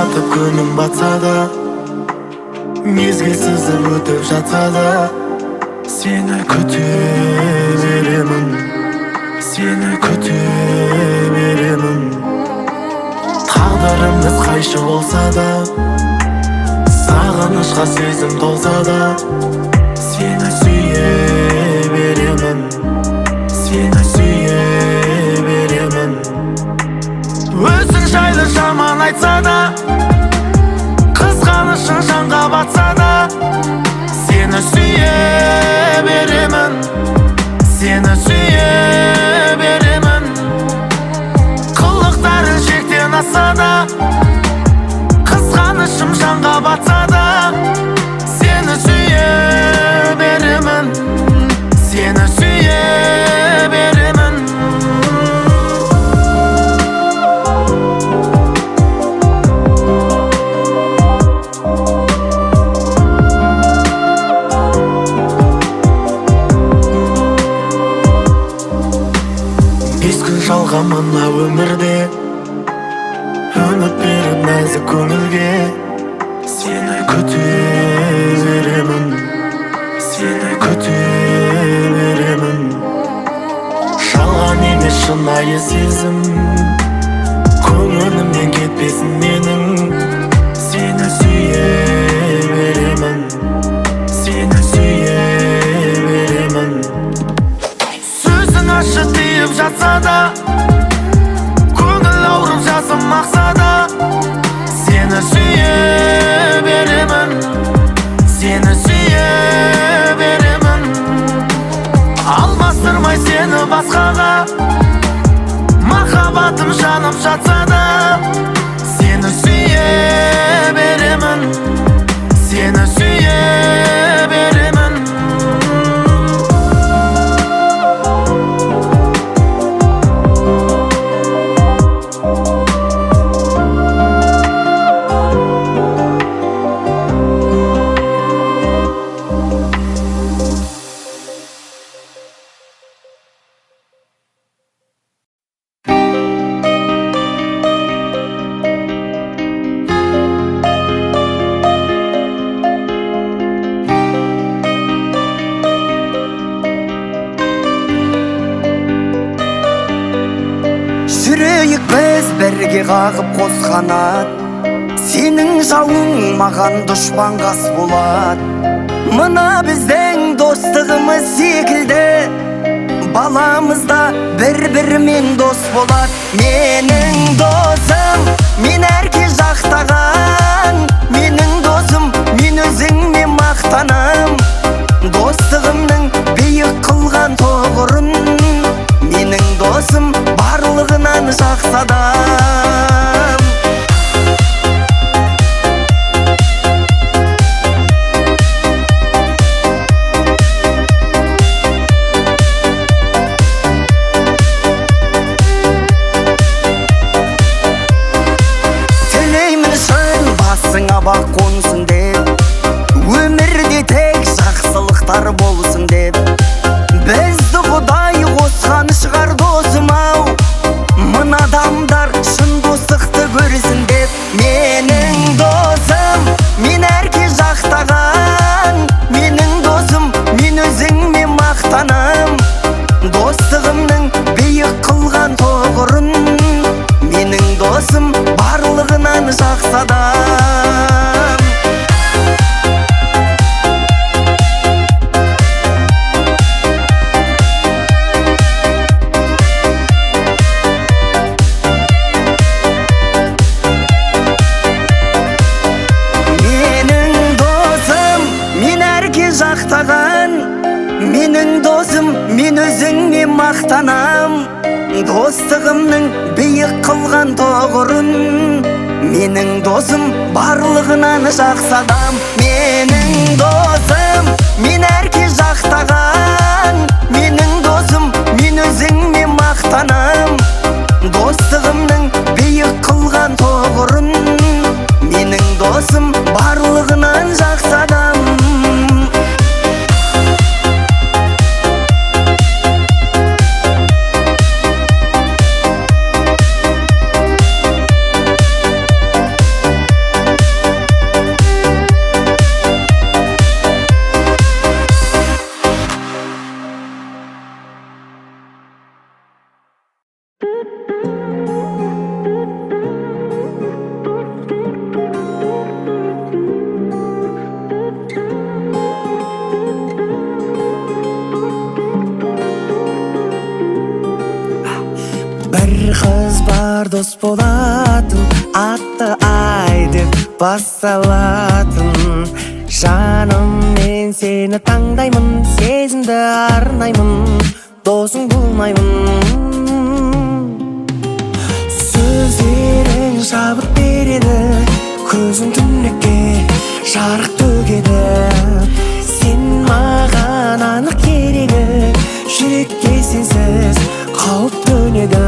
батып күнім батса да, мезгіл сызып өтіп жатса да, сені күте беремін, сені күте беремін. Тағдырымыз қайшы болса да, сағынышқа сезім толса да, сені сүйе беремін, сені сүйе беремін. Өзің жайлы жаман айтса да, қызғанышың жанға батса да, сені сүйе беремін, сені сүйе беремін. Қылықтарың шектен асса да, қызғанышым жанға батса да, сені сүйе беремін, сені сүйе беремін. Бес күн жалған мына өмірде, үміт беріп нәзік көңілге, сені күте беремін, сені күте беремін. Жалған емес шынайы сезім, көңілімнен кетпесін менің, сені сүйе беремін, сені сүйе беремін. Сөзің ашы тиіп жатса да, көңіл ауырып жасым ақса да, сені сүйе беремін, сені сүйе беремін. Алмастырмай сені басқаға, махаббатым жанып жатса да, сені сүйе беремін, сені сүйе беремін. Жүрейік біз бірге қағып қос қанат, сенің жауың маған дұшпан қас болат. Мына біздің достығымыз секілді, баламызда бір-бірімен дос болат. Менің досым, мен әрке жақтаған, менің досым, мен өзіңмен мақтанам. Достығымның биік қылған тоғырын, менің досым барлығынан жақсы адам. Тілеймін шын басыңа бақ қонсын деп, өмірде тек жақсылықтар болсын деп. Бізді Құдай қосқан шығар досым-ау, мына адамдар шын достықты көрсін деп. Менің досым, мен әрке жақтаған, менің досым, мен өзіңмен мақтанам. Достығымның биік қылған тоғырын, менің досым барлығынан жақсы адам. Менің досым, мен өзіңмен мақтанам. Достығымның биік қылған тоғырын, менің досым барлығынан жақсы адам. Менің досым, мен әрке жақтаған, менің досым, мен өзіңмен мақтанам. Достығымның биік қылған тоғырын, менің досым барлығынан жақсы адам. дос болатын, атты ай деп басталатын. Жаным, мен сені таңдаймын, сезімді арнаймын, досың болмаймын. Сөздерің шабыт береді, көзің түнекке жарық төгеді. Сен маған анық керегі, жүрекке сенсіз қауіп төнеді.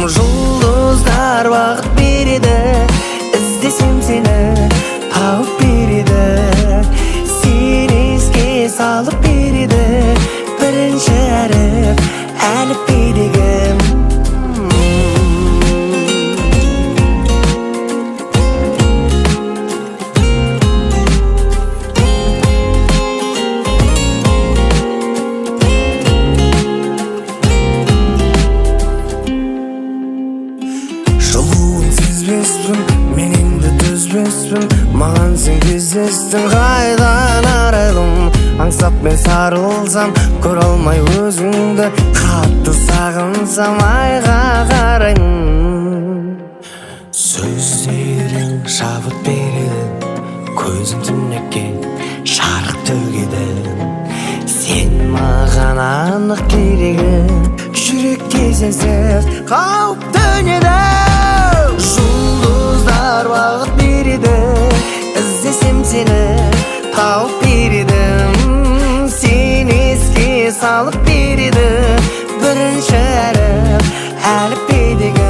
Жұлдыздар бағыт береді, іздесем сені тауып береді. Сен еске салып береді, бірінші әріп әліпбедегі. Мен енді төзбеспін, маған сен кездестің. Қайдан арайлым, аңсап мен сарылсам, көре алмай өзіңді, қатты сағынсам, айға қараймын. Сөздерің шабыт береді, көзің түнекке жарық төгеді. Сен маған анық керегі, жүрекке сенсіз қауіп төнеді. Жұлдыздар бағыт береді, іздесем сені тауып береді. Сен еске салып береді, бірінші әріп әліпбедегі.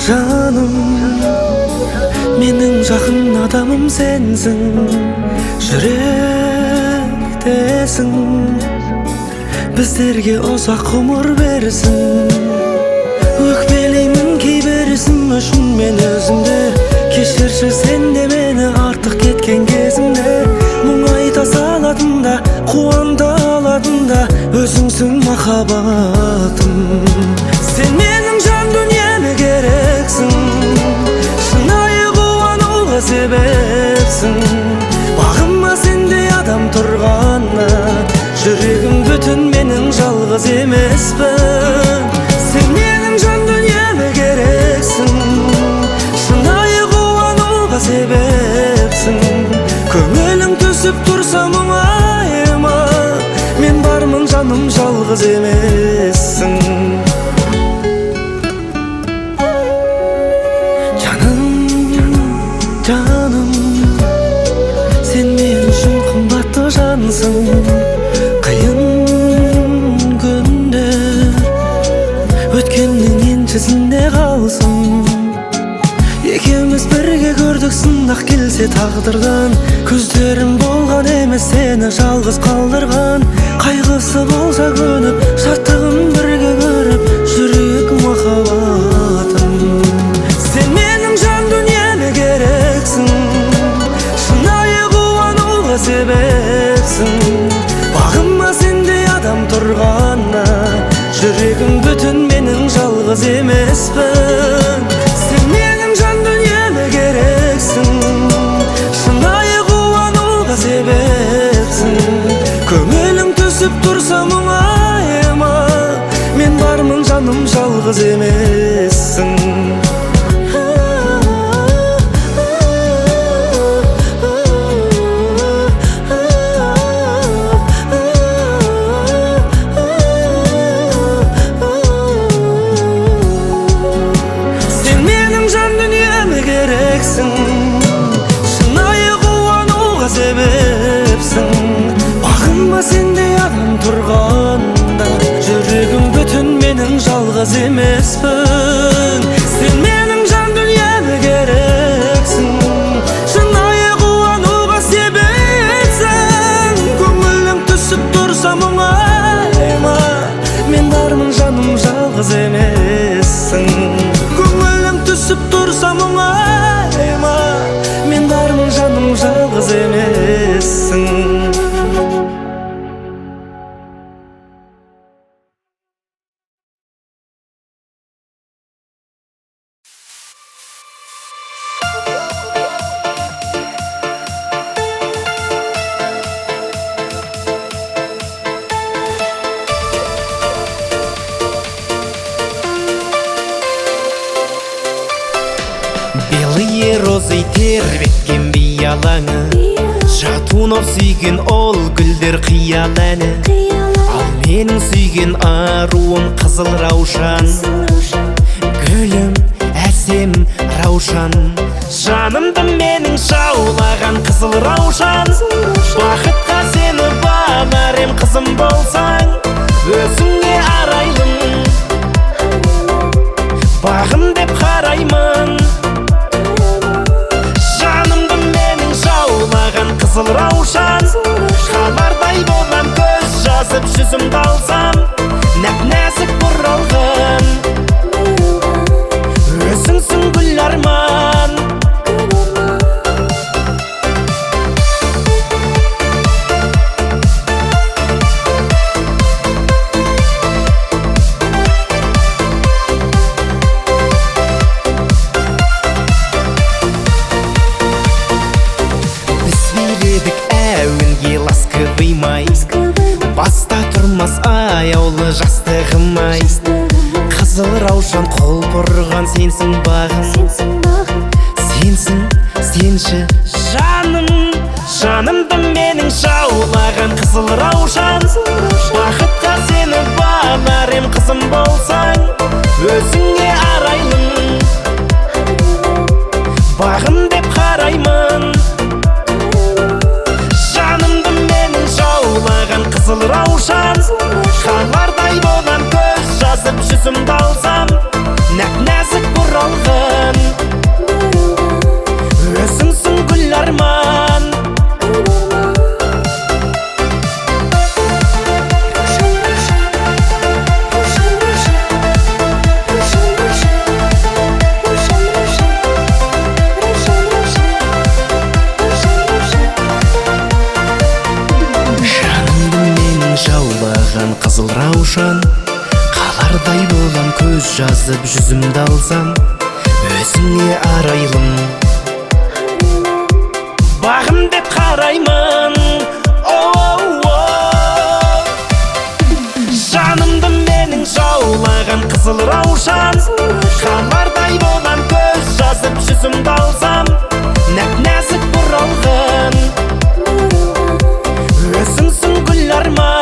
Жаным, менің жақын адамым сенсің, жүректесің, біздерге ұзақ ғұмыр берсін. Өкпелеймін кейбірісім үшін мен өзімді, кешірші сен де мені артық кеткен кезімде. Мұң айта салатында, қуанта алатында, өзіңсің махаббатым. Сен менің жан дүниеме керексің, шынайы қуануға себепсің. Бағыма сендей адам тұрғанына, жүрегім бүтін, менің жалғыз емеспін. Сен менің жан дүниеме керексің, шынайы қуануға себепсің. Көңілің түсіп тұрса мұңайма, мен бармын жаным, жалғыз емессің. Жаным, сен мен үшін қымбатты жансың. Қиын күндер өткеннің еншісінде қалсын. Екеуміз бірге көрдік сынақ келсе тағдырдан. Көздерім болған емес сені жалғыз қалдырған. Қайғысы болса көніп, шаттығын бірге көріп, жүрек махаббатым. Сен менің жан дүниеме керексің, шынайы қуануға себепсің. Бағыма сендей адам тұрғанына, жүрегім бүтін, менің жалғыз емеспін. Сен менің жан дүниеме керексің, шынайы қуануға себепсің. Көңілің түсіп тұрса мұңайма, мен бармын жаным, жалғыз емессің. Шынайы қуануға себепсің. Бағыма жалғыз емеспін. Сен менің жан дүниеме керексің, шынайы қуануға себепсің. Көңілің түсіп тұрса мұңайма, мен бармын жаным жалғыз емессің. Көңілің түсіп тұрса мұңайма, мен бармын жаным жалғыз емессің. Белые розы тербеткен биялаңы, жатунов сүйген ол гүлдер қиял әні. Ал менің сүйген аруым қызыл раушан, гүлім әсем раушан. Жанымды менің жаулаған қызыл раушан, бақытқа сені бағар ем қызым болсаң. Өзіңе арайлым, бағым деп қараймын. Қызыл раушан, қалардай болам көз жазып жүзімді алсам. Нәп-нәзік бұралғын, өзіңсің гүл арман. Баста тұрмас аяулы жастығым-ай. Қызыл раушан қол бұрған сенсің бағым, сенсің, сенші жаным. Жанымды менің жаулаған қызыл раушан, бақытқа сені бағар ем қызым болсаң. Өзіңе арайлым, бағым деп қараймын. Қызыл раушан, қалардай болам көз жазып жүзімді алсам. Нәп-нәзік бұралғын, өзіңсің гүл арман. Жаулаған қызыл раушан, қалардай болам көз жазып жүзімді алсам. Өзіңе арайлым, бағым деп қараймын. Жанымды менің жаулаған қызыл раушан, қалардай болам көз жазып жүзімді алсам. Нәп-нәзік бұралғын, өзіңсің гүл арман.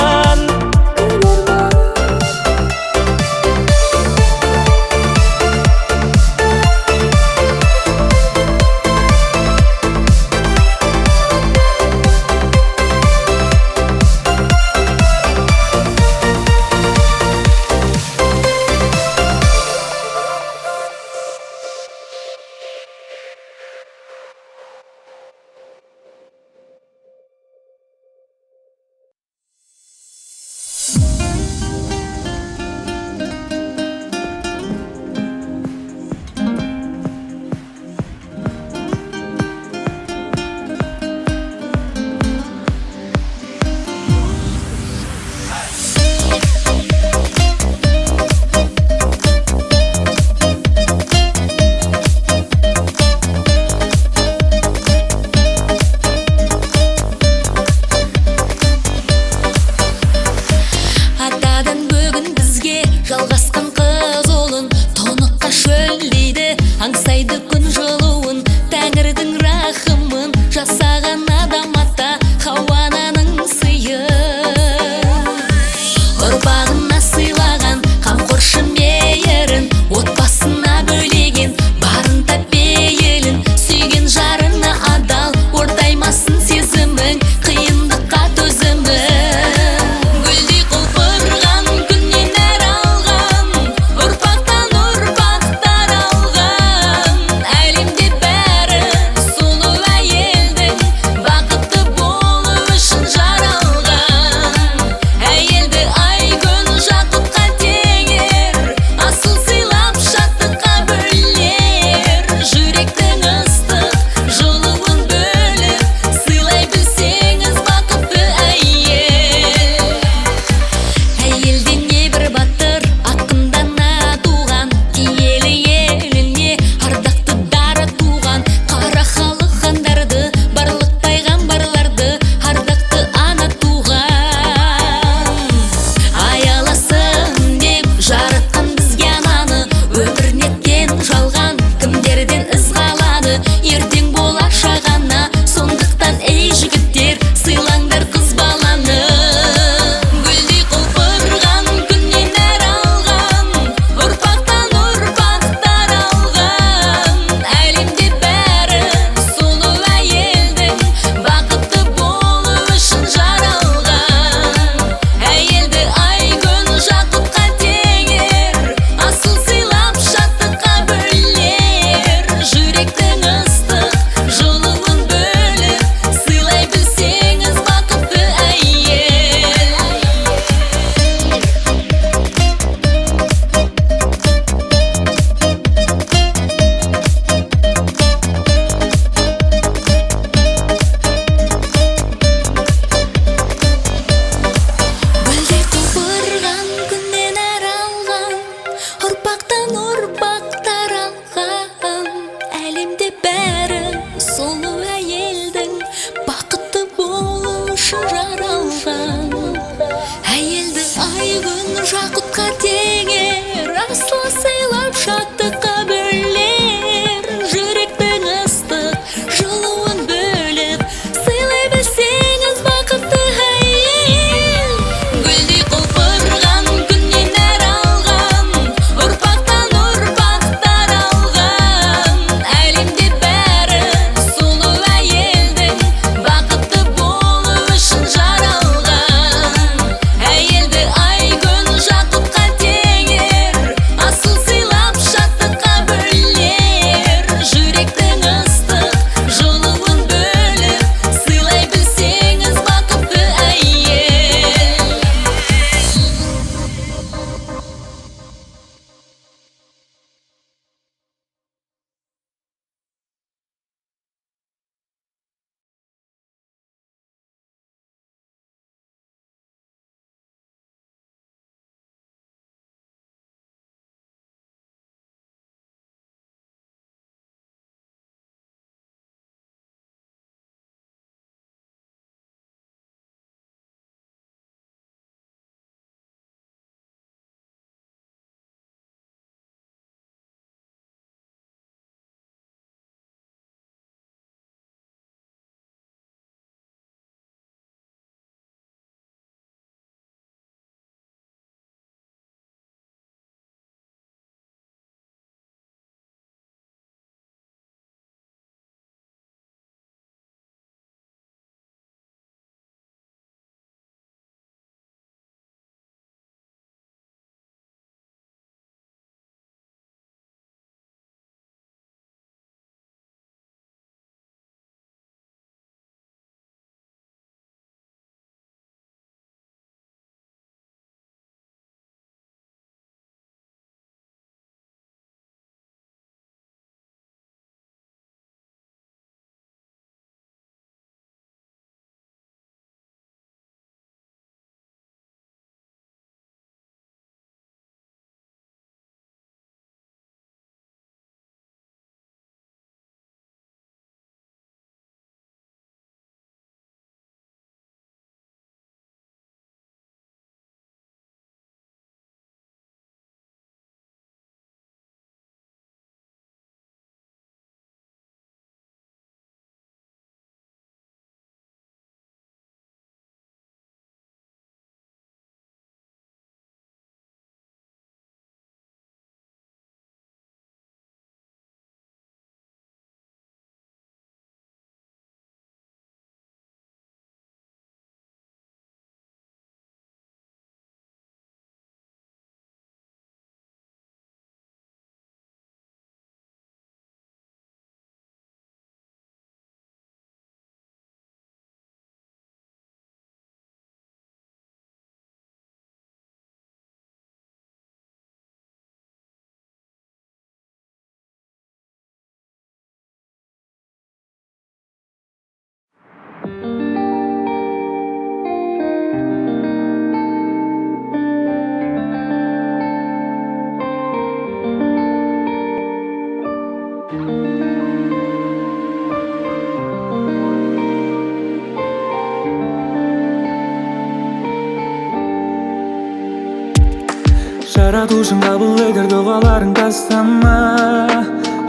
жаратушым кабыл этер дугаларың тастама,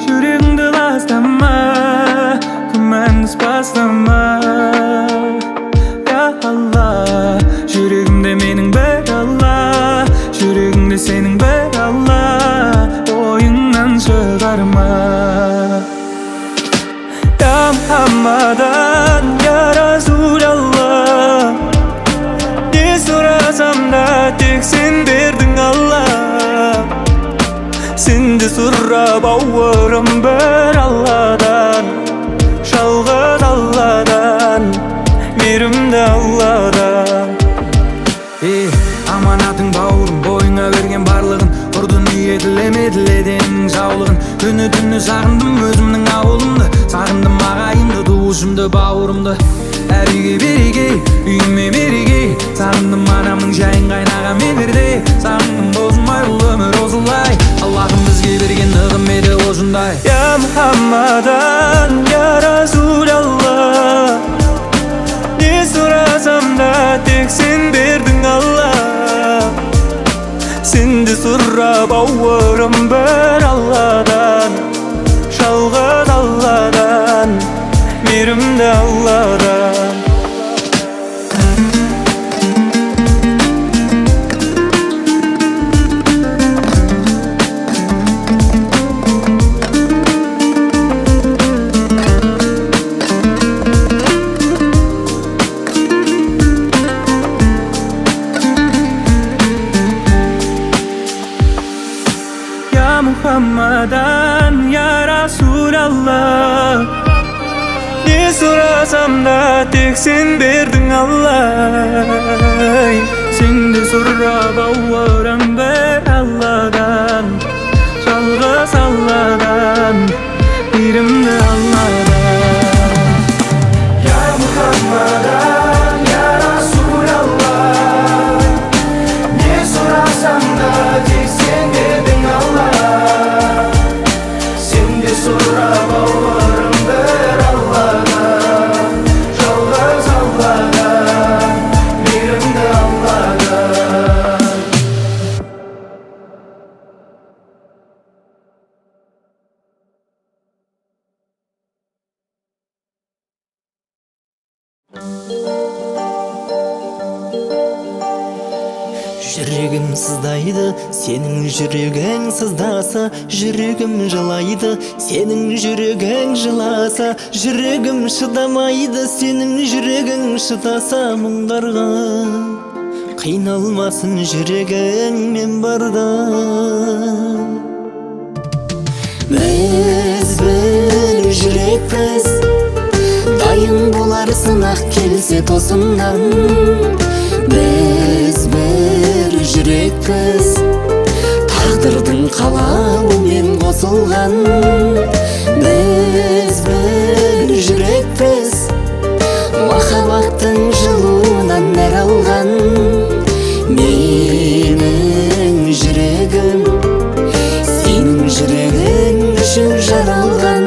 жүрегіңді ластама, күмәнді бастама. Я Алла, жүрегімде менің бір Алла, жүрегімде сенің бір Алла, ойыңнан шығарма. Я Мухаммадан, я Расулалла, не сұрасам да тек сен бердің Алла. Сенді сұрап ауырым бір Алладан, жалғыз Алладан, мейірімді Алладан. Аманатың бауырым, бойыңа берген барлығын, құр дүние тілемеділеден жаулығын. Күні түні сағындым өзімнің ауылымды, сағындым ағайынды, туышымды, бауырымды. Әр үйге береке, үйіме береке, сағындым анамның жайын, қайнағам өмірде. Сағындым бозылмай бұл өмір осылай, Аллахым бізге берген нығметі осындай. Я Мухаммадан, я Расулалла, не сұрасам да тек сен бердің Алла. Сенді сұрап ауырым бір Алладан, жалғыз Алладан, мейірімді Алладан. Ya Muhammadan, ya Rasulallah, ne sorasam da tek sen berдің Алла. Сенді сұрап ауырам бір Алладан, жалғыз Алладан, мейірімді Алладан. Ya Muhammadan, ya Rasulallah, ne sorasam da tek sen berдің Алла. Сенді сұрап ауырым бір Алладан, жалғыз Алладан, мейірімді Алладан. Жүрегім сыздайды, сенің жүрегің сыздаса, жүрегім жылайды, сенің жүрегің жыласа, жүрегім шыдамайды, сенің жүрегің шыдаса мұңдарға. Қиналмасын жүрегің мен барда. Біз бір жүрекпіз, дайын болар сынақ келсе тосыннан. Біз бір жүрекпіз, тағдырдың қалауымен қосылған. Біз бір жүрекпіз, махаббаттың жылуынан нәр алған. Менің жүрегім сенің жүрегің үшін жаралған.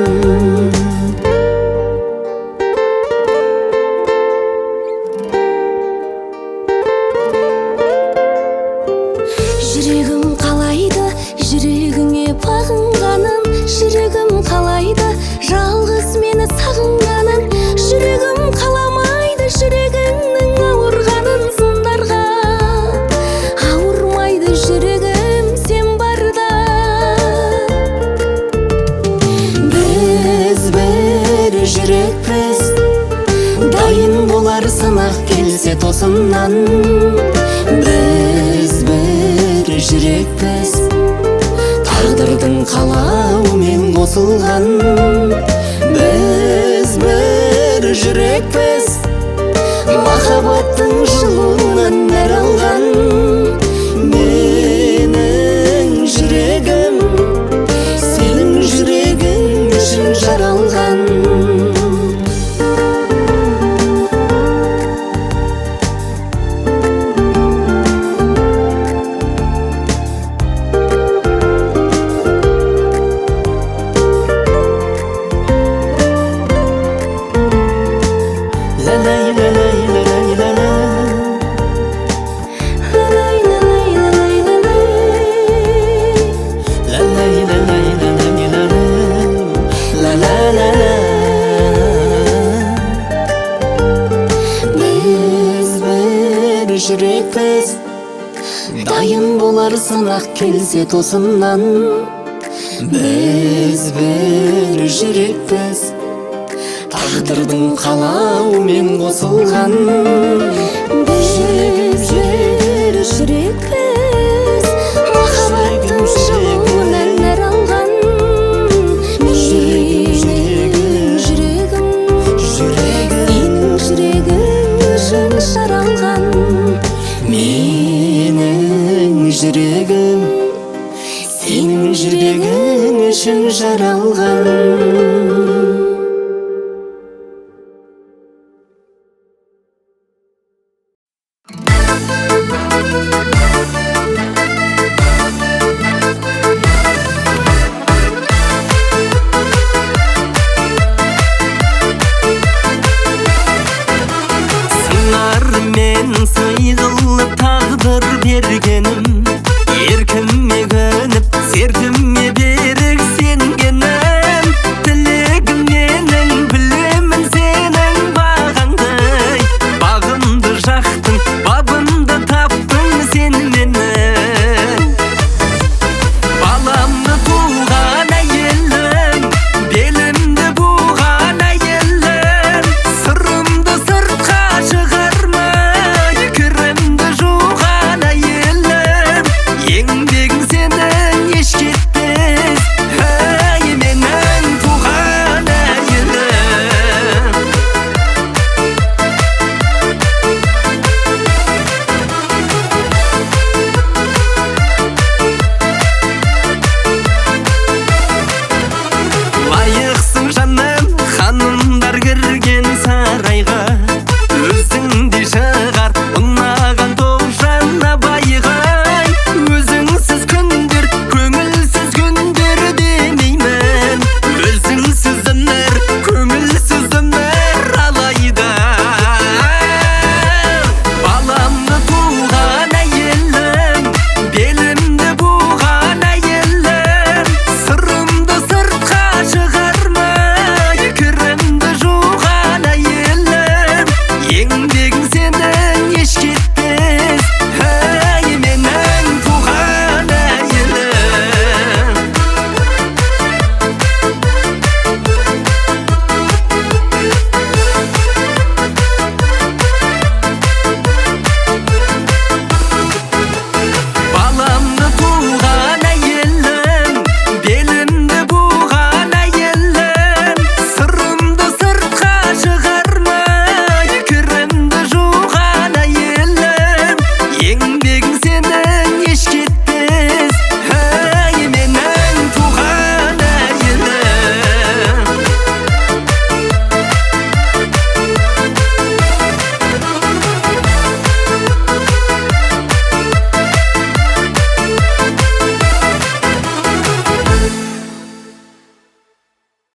Жүрегім қалайды, жүрегіңе бағынғанын, жүрегім қалайды, жалғыз мені сағынғанын. Жүрегім қаламайды, жүрегіңнің ауырғанын, сындарға ауырмайды жүрегім сен барда. Біз бір жүрекпіз, дайын болар сынақ келсе тосыннан. Біз бір жүрекпіз, тағдырдың қалауымен қосылған. Біз бір жүрекпіз, махаббаттың жылуынан нәр алған. Менің жүрегім сенің жүрегің үшін жаралған. La la la la la la la la. сынақ келсе тосыннан, біз бір жүрекпіз, тағдырдың қалауымен қосылған. Біз бір жүрекпіз, махаббаттың жылуынан нәр алған. Менің жүрегім сенің жүрегің үшін жаралған. Менің жүрегім сенің жүрегің үшін жаралған. Сыңармен сыйғылып тағдыр бергенім, еркіме көніп, серкім